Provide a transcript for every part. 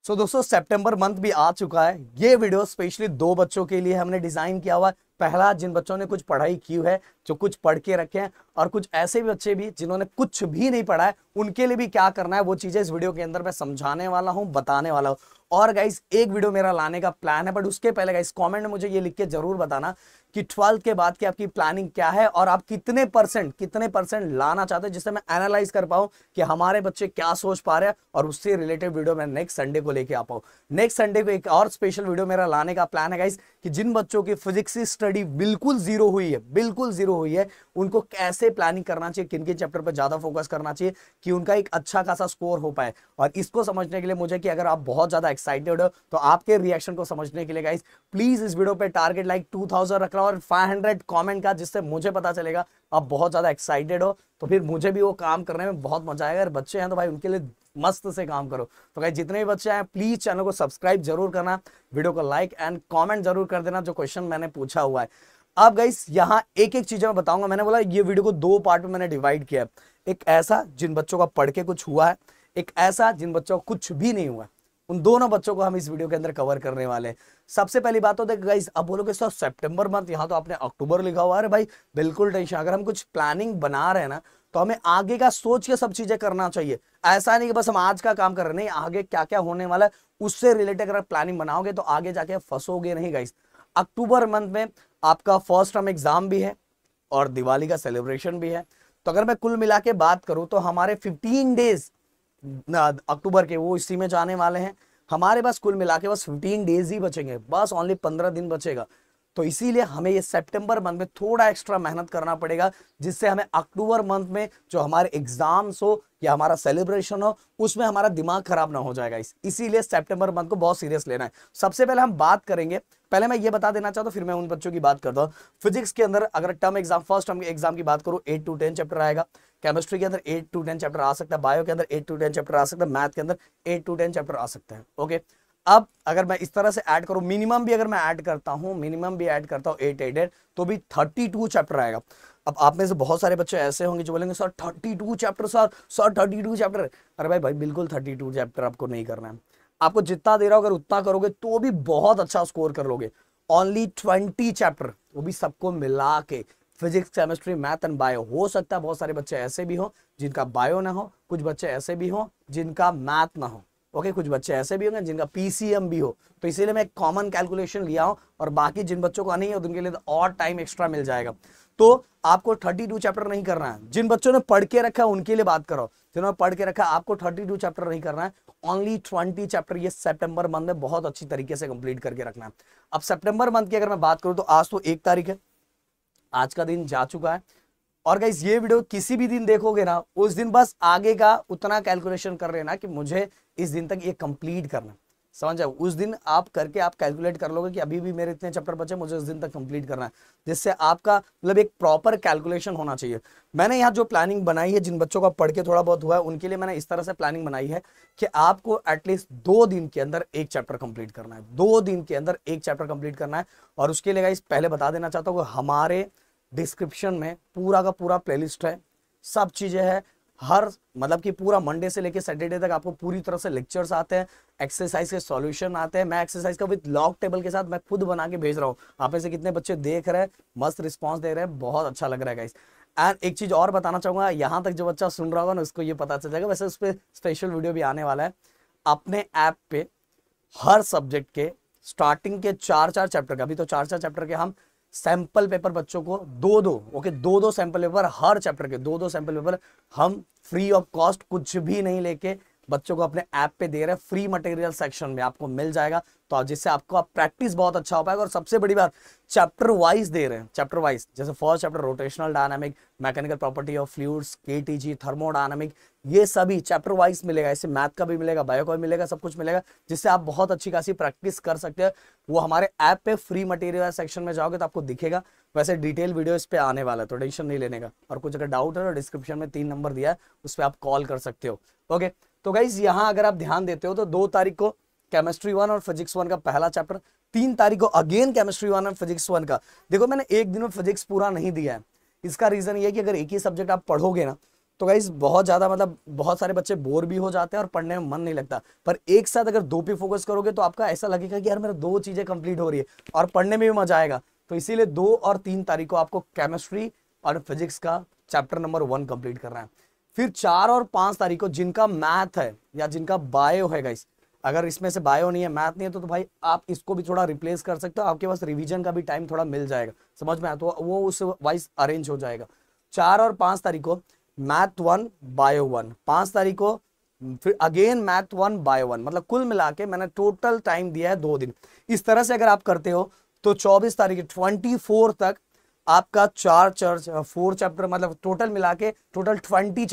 सो दोस्तों सितंबर मंथ भी आ चुका है। ये वीडियो स्पेशली दो बच्चों के लिए हमने डिजाइन किया हुआ है। पहला, जिन बच्चों ने कुछ पढ़ाई की है, जो कुछ पढ़ के रखे हैं, और कुछ ऐसे भी बच्चे भी जिन्होंने कुछ भी नहीं पढ़ा है, उनके लिए भी क्या करना है वो चीजें इस वीडियो के अंदर मैं समझाने वाला हूं, बताने वाला हूं। और गाइस एक वीडियो मेरा लाने का प्लान है, बट उसके पहले गाइस कमेंट में मुझे ये लिख के जरूर बताना कि 12th के बाद की आपकी प्लानिंग क्या है और आप कितने परसेंट लाना चाहते हैं, जिससे मैं एनालाइज कर पाऊं कि हमारे बच्चे क्या सोच पा रहे हैं और उससे रिलेटेड वीडियो मैं नेक्स्ट संडे को लेके आ पाऊं। नेक्स्ट संडे को एक और स्पेशल वीडियो मेरा लाने का प्लान है गाइस कि जिन बच्चों की फिजिक्स की स्टडी बिल्कुल जीरो हुई है, उनको कैसे प्लानिंग करना चाहिए, किन किन चैप्टर पर ज्यादा फोकस करना चाहिए कि उनका एक अच्छा खासा स्कोर हो पाए। और इसको समझने के लिए मुझे कि अगर आप बहुत ज्यादा एक्साइटेड हो तो आपके रिएक्शन को समझने के लिए गाइस प्लीज इस वीडियो पे टारगेट लाइक 2000 रख रहा और 500 कमेंट का, जिससे मुझे पता चलेगा आप बहुत ज्यादा एक्साइटेड हो। तो फिर मुझे भी वो काम करने में बहुत मजा आएगा। अगर बच्चे हैं तो भाई उनके लिए मस्त से काम करो। तो गाइस जितने भी बच्चे हैं प्लीज चैनल को सब्सक्राइब जरूर करना, वीडियो को लाइक एंड कमेंट जरूर कर देना जो क्वेश्चन मैंने पूछा हुआ है। अब गाइस यहाँ एक एक चीजें मैं बताऊंगा। मैंने बोला ये वीडियो को दो पार्ट में मैंने डिवाइड किया है। एक ऐसा जिन बच्चों का पढ़ के कुछ हुआ है, एक ऐसा जिन बच्चों को कुछ भी नहीं हुआ। उन दोनों बच्चों को हम इस वीडियो के अंदर कवर करने वाले हैं। सबसे पहली बात होती है गाइस, अब बोलोगे सर सितंबर मंथ, यहाँ तो आपने अक्टूबर लिखा हुआ है। अरे भाई बिल्कुल टेंशन, अगर हम कुछ प्लानिंग बना रहे हैं ना तो हमें आगे का सोच के सब चीजें करना चाहिए। ऐसा नहीं कि बस हम आज का काम कर रहे हैं, नहीं, आगे क्या क्या होने वाला है उससे रिलेटेड अगर प्लानिंग बनाओगे तो आगे जाके फंसोगे नहीं गाइस। अक्टूबर मंथ में आपका फर्स्ट टर्म एग्जाम भी है और दिवाली का सेलिब्रेशन भी है। तो अगर मैं कुल मिला के बात करूं तो हमारे 15 डेज अक्टूबर के वो इसी में जाने वाले हैं। हमारे पास कुल मिला के बस 15 डेज ही बचेंगे, बस ओनली 15 दिन बचेगा। तो इसीलिए हमें ये सितंबर मंथ में थोड़ा एक्स्ट्रा मेहनत करना पड़ेगा, जिससे हमें अक्टूबर मंथ में जो हमारे एग्जाम्स हो या हमारा सेलिब्रेशन हो उसमें हमारा दिमाग खराब ना हो जाएगा। इसीलिए सितंबर मंथ को बहुत सीरियस लेना है। सबसे पहले हम बात करेंगे, पहले मैं ये बता देना चाहता हूँ फिर मैं उन बच्चों की बात करता हूँ। फिजिक्स के अंदर अगर term exam, first term exam की बात करूँ 8 to 10 चैप्टर आएगा। केमिस्ट्री के अंदर 8 to 10 चैप्टर आ सकता है, बायो के अंदर 8 to 10 चैप्टर आ सकता है, मैथ के अंदर 8 to 10 चैप्टर आ सकते हैं। ओके, अब अगर मैं इस तरह से ऐड करूं, मिनिमम भी अगर मैं ऐड करता हूं 8 तो भी 32 चैप्टर आएगा। अब आप में से बहुत सारे बच्चे ऐसे होंगे जो बोलेंगे सर 32 चैप्टर, सर 32 चैप्टर। अरे भाई बिल्कुल 32 चैप्टर आपको नहीं करना है। आपको जितना दे रहा हो अगर उतना करोगे तो भी बहुत अच्छा स्कोर कर लोगे। ओनली 20 चैप्टर, वो भी सबको मिला के, physics, chemistry, math and bio. हो सकता है बहुत सारे बच्चे ऐसे भी हो जिनका बायो ना हो, कुछ बच्चे ऐसे भी हो जिनका मैथ ना हो। ओके, कुछ बच्चे ऐसे भी होंगे जिनका पीसीएम भी हो। तो इसीलिए मैं एक कॉमन कैलकुलेशन लिया हूं, और बाकी जिन बच्चों को नहीं है उनके लिए तो और टाइम एक्स्ट्रा मिल जाएगा। तो आपको 32 चैप्टर नहीं करना है। जिन बच्चों ने पढ़ के रखा है उनके लिए बात करो, जिन्होंने पढ़ के रखा है आपको 32 चैप्टर नहीं करना है, ओनली 20 चैप्टर ये सितंबर मंथ में बहुत अच्छी तरीके से कंप्लीट करके रखना है। अब सितंबर मंथ की अगर मैं बात करूं तो आज तो 1 तारीख है, आज का दिन जा चुका है। और गाइस ये वीडियो किसी भी दिन देखोगे ना, उस दिन बस आगे का उतना कैलकुलेशन कर लेना कि मुझे इस दिन तक ये कंप्लीट करना, समझ जाओ। उस दिन आप करके आप कैलकुलेट कर लोगे कि अभी भी मेरे इतने चैप्टर बचे, मुझे उस दिन तक कंप्लीट करना है, जिससे आपका मतलब एक प्रॉपर कैलकुलेशन होना चाहिए। मैंने यहाँ जो प्लानिंग बनाई है, जिन बच्चों का पढ़ के थोड़ा बहुत हुआ है उनके लिए मैंने इस तरह से प्लानिंग बनाई है कि आपको एटलीस्ट 2 दिन के अंदर एक चैप्टर कंप्लीट करना है। 2 दिन के अंदर एक चैप्टर कंप्लीट करना है। और उसके लिए गाइस पहले बता देना चाहता हूँ, हमारे डिस्क्रिप्शन में पूरा का पूरा प्लेलिस्ट है, सब चीजें हैं। हर मतलब कि पूरा मंडे से लेके सैटरडे तक आपको पूरी तरह से लेक्चर्स आते हैं, एक्सरसाइज के सॉल्यूशन आते हैं। मैं एक्सरसाइज का विद लॉग टेबल के साथ मैं खुद बना के भेज रहा हूँ। आप में से कितने बच्चे देख रहे हैं, मस्त रिस्पांस दे रहे हैं, बहुत अच्छा लग रहा है गाइस। एंड एक चीज और बताना चाहूंगा, यहाँ तक जो बच्चा सुन रहा होगा ना उसको ये पता चल जाएगा, वैसे उस पर स्पेशल वीडियो भी आने वाला है। अपने ऐप पे हर सब्जेक्ट के स्टार्टिंग के 4-4 चैप्टर का, अभी तो 4-4 चैप्टर के हम सैंपल पेपर बच्चों को 2-2 सैंपल पेपर, हर चैप्टर के 2-2 सैंपल पेपर हम फ्री ऑफ कॉस्ट, कुछ भी नहीं लेके बच्चों को अपने ऐप पे दे रहे हैं। फ्री मटेरियल सेक्शन में आपको मिल जाएगा, तो जिससे आपको प्रैक्टिस बहुत अच्छा हो पाएगा। और सबसे बड़ी बात, चैप्टर वाइज दे रहे हैं, चैप्टर वाइज। जैसे first chapter rotational dynamic, mechanical property of fluids, KTG, thermodynamic, ये सभी चैप्टर वाइज मिलेगा। इससे मैथ का भी मिलेगा, बायो का भी मिलेगा, सब कुछ मिलेगा, जिससे आप बहुत अच्छी खासी प्रैक्टिस कर सकते हैं। वो हमारे ऐप पे फ्री मटेरियल सेक्शन में जाओगे तो आपको दिखेगा। वैसे डिटेल वीडियो इस पे आने वाला है, तो टेंशन नहीं लेने का। और कुछ अगर डाउट है तो डिस्क्रिप्शन में 3 नंबर दिया है, उस पर आप कॉल कर सकते हो। ओके, तो गाइज यहाँ अगर आप ध्यान देते हो तो 2 तारीख को केमिस्ट्री 1 और फिजिक्स 1 का पहला चैप्टर, 3 तारीख को अगेन केमिस्ट्री 1 और फिजिक्स 1 का। देखो मैंने एक दिन में फिजिक्स पूरा नहीं दिया है, इसका रीजन ये है कि अगर एक ही सब्जेक्ट आप पढ़ोगे ना तो गाइस बहुत ज्यादा मतलब बहुत सारे बच्चे बोर भी हो जाते हैं और पढ़ने में मन नहीं लगता। पर एक साथ अगर दो पे फोकस करोगे तो आपका ऐसा लगेगा कि यार मेरा दो चीजें कंप्लीट हो रही है और पढ़ने में भी मजा आएगा। तो इसीलिए 2 और 3 तारीख को आपको केमिस्ट्री और फिजिक्स का चैप्टर नंबर 1 कंप्लीट करना है। फिर 4 और 5 तारीख को जिनका मैथ है या जिनका बायो है गाइस, अगर इसमें से बायो नहीं है, मैथ नहीं है, तो भाई आप इसको भी थोड़ा रिप्लेस कर सकते हो, आपके पास रिवीजन का भी टाइम थोड़ा मिल जाएगा, समझ में आया, तो वो उस वाइज अरेंज हो जाएगा। 4 और 5 तारीख को मैथ 1 बायो 1, 5 तारीख को फिर अगेन मैथ 1 बायो 1, मतलब कुल मिला के मैंने टोटल टाइम दिया है 2 दिन। इस तरह से अगर आप करते हो तो 24 तारीख 24 तक आपका 4 चैप्टर, मतलब टोटल मिला के टोटल 20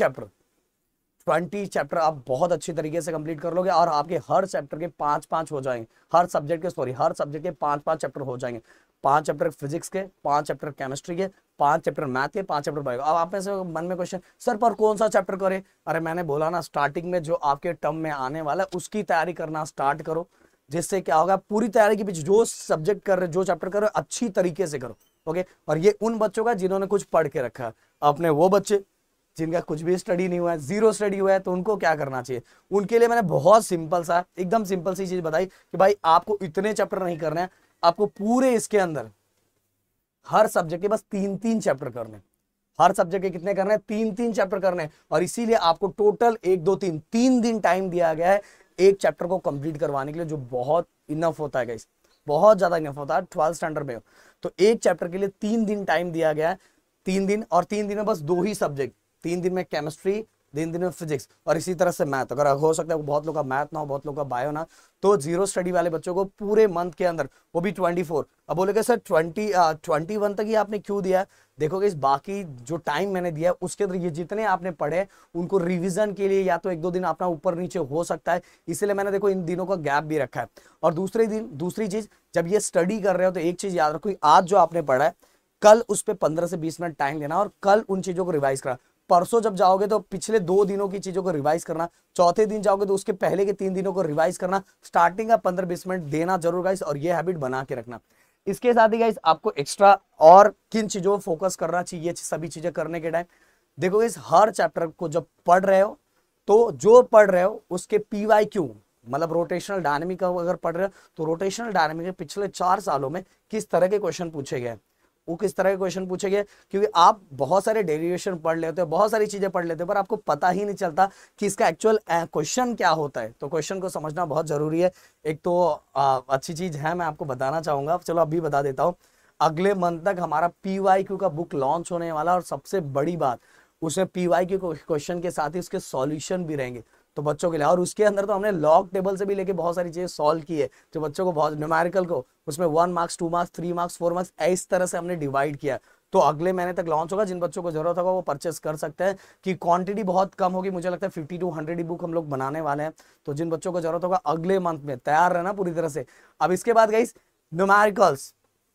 चैप्टर आप बहुत अच्छी तरीके से कंप्लीट कर लोगे और आपके हर चैप्टर के 5-5 हो जाएंगे, हर सब्जेक्ट के 5-5 चैप्टर हो जाएंगे। 5 चैप्टर फिजिक्स के, 5 चैप्टर केमिस्ट्री के, 5 चैप्टर मैथ के, 5 चैप्टर बायो। अब आप में से मन में क्वेश्चन, सर पर कौन सा चैप्टर करे? अरे मैंने बोला ना, स्टार्टिंग में जो आपके टर्म में आने वाला है उसकी तैयारी करना स्टार्ट करो, जिससे क्या होगा, पूरी तैयारी के पीछे जो सब्जेक्ट कर रहे, जो चैप्टर कर रहे हो अच्छी तरीके से करो। ओके, और ये उन बच्चों का जिन्होंने कुछ पढ़ के रखा है। अपने वो बच्चे जिनका कुछ भी स्टडी नहीं हुआ है, जीरो स्टडी हुआ है, तो उनको क्या करना चाहिए? उनके लिए मैंने बहुत सिंपल सा, एकदम सिंपल सी चीज बताई कि भाई आपको इतने चैप्टर नहीं करने हैं, आपको पूरे इसके अंदर हर सब्जेक्ट के बस 3-3 चैप्टर करने। हर सब्जेक्ट के कितने करने हैं? 3-3 चैप्टर करने। और इसीलिए आपको टोटल 1 2 3 दिन टाइम दिया गया है एक चैप्टर को कंप्लीट करवाने के लिए, जो बहुत इनफ होता है गाइस, बहुत ज्यादा इनफ होता है 12th स्टैंडर्ड में हो तो एक चैप्टर के लिए 3 दिन टाइम दिया गया है। 3 दिन, और 3 दिन में बस 2 ही सब्जेक्ट, 3 दिन में केमिस्ट्री, 3 दिन में फिजिक्स, और इसी तरह से मैथ। अगर हो सकता है बहुत लोग का मैथ ना हो, बहुत लोग का बायो ना, तो जीरो स्टडी वाले बच्चों को पूरे मंथ के अंदर, वो भी 24। अब बोलेगे सर 21 तक ही आपने क्यों दिया है? देखोगे इस बाकी जो टाइम मैंने दिया है उसके अंदर ये जितने आपने पढ़े उनको रिवीजन के लिए या तो 1-2 दिन अपना ऊपर नीचे हो सकता है, इसलिए मैंने देखो इन दिनों का गैप भी रखा है। और दूसरी चीज, जब ये स्टडी कर रहे हो तो एक चीज याद रखो, आज जो आपने पढ़ा है कल उस पर 15 से 20 मिनट टाइम देना और कल उन चीजों को रिवाइज करना। परसों जब जाओगे तो पिछले 2 दिनों की चीजों को रिवाइज करना, चौथे दिन जाओगे तो उसके पहले के 3 दिनों को रिवाइज करना। स्टार्टिंग का 15-20 मिनट देना जरूर गाइस, और ये हैबिट बना के रखना। इसके साथ ही गाइस आपको एक्स्ट्रा और किन चीजों पर फोकस करना चाहिए सभी चीजें करने के टाइम? देखो इस हर चैप्टर को जब पढ़ रहे हो तो जो पढ़ रहे हो उसके PYQ, मतलब रोटेशनल डायनेमिक अगर पढ़ रहे हो तो रोटेशनल डायनेमिक के पिछले 4 सालों में किस तरह के क्वेश्चन पूछे गए, वो किस तरह के क्वेश्चन पूछे गए। क्योंकि आप बहुत सारे डेरिवेशन पढ़ लेते हो, बहुत सारी चीजें पढ़ लेते हो, पर आपको पता ही नहीं चलता कि इसका एक्चुअल क्वेश्चन क्या होता है। तो क्वेश्चन को समझना बहुत जरूरी है। एक तो अच्छी चीज है, मैं आपको बताना चाहूंगा, चलो अभी बता देता हूँ। अगले मंथ तक हमारा PYQ का बुक लॉन्च होने वाला, और सबसे बड़ी बात उसमें PYQ क्वेश्चन के साथ ही उसके सॉल्यूशन भी रहेंगे तो बच्चों के लिए। और उसके अंदर तो हमने लॉग टेबल से भी लेके बहुत सारी चीजें सॉल्व की है, जो बच्चों को बहुत, न्यूमेरिकल को उसमें 1 मार्क्स 2 मार्क्स 3 मार्क्स 4 मार्क्स इस तरह से हमने डिवाइड किया। तो अगले महीने तक लॉन्च होगा, जिन बच्चों को जरूरत होगा वो परचेस कर सकते हैं, कि क्वांटिटी बहुत कम होगी, मुझे लगता है 50 to 100 बुक हम लोग बनाने वाले हैं। तो जिन बच्चों को जरूरत होगा अगले मंथ में तैयार रहना पूरी तरह से। अब इसके बाद guys numericals,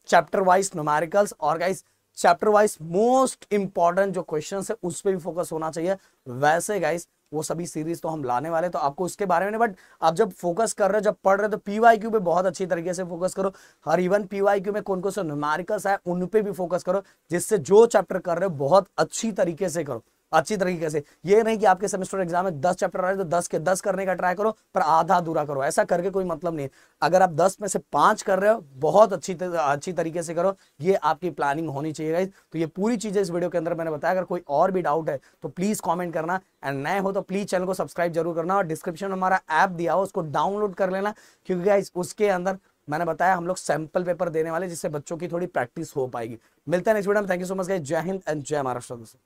chapter wise numericals, और guys chapter wise most important जो क्वेश्चंस है उस पर भी फोकस होना चाहिए। वैसे गाइस वो सभी सीरीज तो हम लाने वाले, तो आपको उसके बारे में नहीं, बट आप जब फोकस कर रहे हो, जब पढ़ रहे हो, तो PYQ पे बहुत अच्छी तरीके से फोकस करो। हर इवन PYQ में कौन कौन से न्यूमेरिकल्स है उन पे भी फोकस करो, जिससे जो चैप्टर कर रहे हो बहुत अच्छी तरीके से करो, अच्छी तरीके से। ये नहीं कि आपके सेमेस्टर एग्जाम में 10 चैप्टर आ रहे तो 10 के 10 करने का ट्राई करो पर आधा अधूरा करो, ऐसा करके कोई मतलब नहीं है। अगर आप 10 में से 5 कर रहे हो बहुत अच्छी तरीके से करो, ये आपकी प्लानिंग होनी चाहिए गाइस। तो ये पूरी चीजें इस वीडियो के अंदर मैंने बताया। अगर कोई और भी डाउट है तो प्लीज कॉमेंट करना, एंड नए हो तो प्लीज चैनल को सब्सक्राइब जरूर करना, और डिस्क्रिप्शन में हमारा ऐप दिया हो उसको डाउनलोड कर लेना, क्योंकि गाइस उसके अंदर मैंने बताया हम लोग सैंपल पेपर देने वाले, जिससे बच्चों की थोड़ी प्रैक्टिस हो पाएगी। मिलते हैं नेक्स्ट वीडियो में। Thank you so much guys. जय हिंद एंड जय महाराष्ट्र दोस्तों।